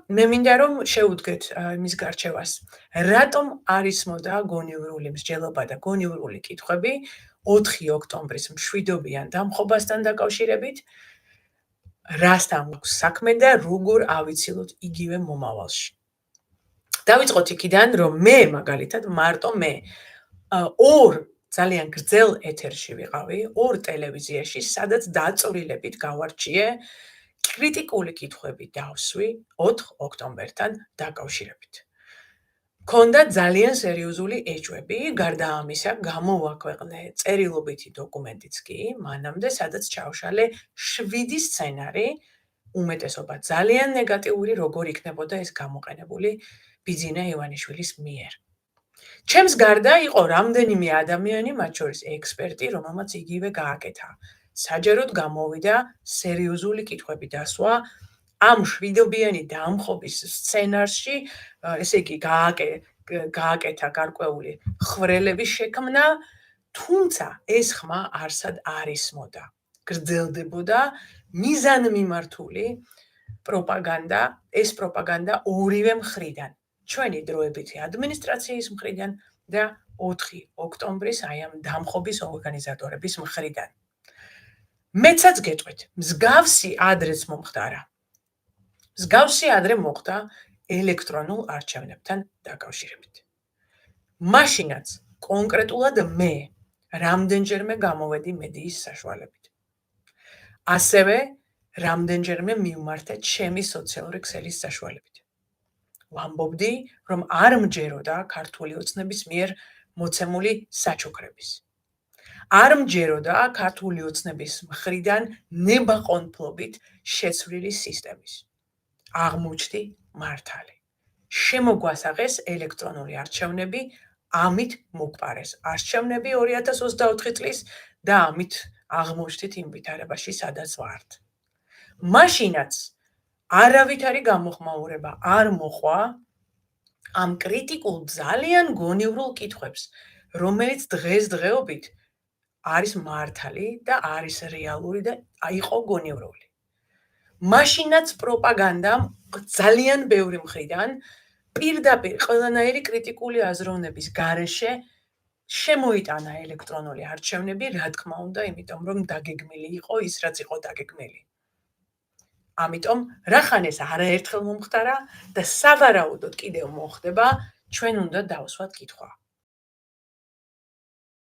მე მინდა რომ შევუდგეთ იმის გარჩევას. რატომ არის მოდა გონივრული მსჯელობა და გონივრული კითხვები 4 ოქტომბრის მშვიდობიან დამხობასთან დაკავშირებით? რასთან გვაქვს საქმე და როგორ ავიცილოთ იგივე მომავალში? დავიწყოთ იქიდან, რომ მე მაგალითად მარტო მე ორ ძალიან გრძელ ეთერში ვიყავი, ორ ტელევიზიაში, სადაც დაწვრილებით გავარჩიე კრიტიკული კითხვები დავსვი 4 ოქტომბერთან დაკავშირებით. მქონდა ძალიან სერიოზული ეჭვები, გარდა ამისა გამოვაქვეყნე წერილობითი დოკუმენტიც კი, მანამდე სადაც ჩავშალე 7 სცენარი, უმეტესობა ძალიან ნეგატიური, როგორ იქნებოდა ეს გამოყენებული ბიძინა ივანიშვილის მიერ. ჩემს გარდა იყო რამდენიმე ადამიანი, მათ შორის ექსპერტი, რომელმაც იგივე გააკეთა. საჯაროდ გამოვიდა სერიოზული კითხვები დასვა ამ შვიდობიანი დამხობის სცენარში, ესე იგი გააკეთა გარკვეული ხვრელების შექმნა, თუმცა ეს ხმა არსად არ ისმოდა. გრძელდებოდა მიზანმიმართული პროპაგანდა, ეს პროპაგანდა ორივე მხრიდან. ჩვენი დროებითი ადმინისტრაციის მხრიდან და 4 ოქტომბრის აი ამ დამხობის ორგანიზატორების მხრიდან. მეცაც გეტყვით, მსგავსი ადრეც მომხდარა. მსგავსი ადრე მოხდა ელექტრონულ არჩევნებთან დაკავშირებით. მაშინაც კონკრეტულად მე რამდენჯერმე გამოვედი მედიის საშუალებით. ასევე რამდენჯერმე მივმართე ჩემი სოციალური ქსელის საშუალებით. ვამბობდი, რომ არ მჯეროდა ქართული ოცნების მიერ მოცემული საჩუქრების. არ მჯეროდა ქართული ოცნების მხრიდან ნებაყონფლობით შეცვლილი სისტემის. აღმოჩნდი მართალი. შემოგვასაღეს ელექტრონული არჩევნები, ამით მოგვპარეს არჩევნები 2024 წლის და ამით აღმოჩნდით იმ ვითარებაში, სადაც ვართ. მაშინაც არავითარი გამოხმაურება არ მოყვა ამ კრიტიკულ ძალიან გონივრულ კითხვებს, რომელიც დღესდღეობით არის მართალი და არის რეალური და იყო გონივრული. მაშინაც პროპაგანდამ ძალიან ბევრი მხრიდან პირდაპირ ყველანაირი კრიტიკული აზროვნების გარეშე შემოიტანა ელექტრონული არჩევნები, რა თქმა უნდა, იმიტომ რომ დაგეგმილი იყო ის, რაც იყო დაგეგმილი. ამიტომ რახან ეს არაერთხელ მომხდარა და სავარაუდოდ კიდევ მოხდება, ჩვენ უნდა დავსვათ კითხვა.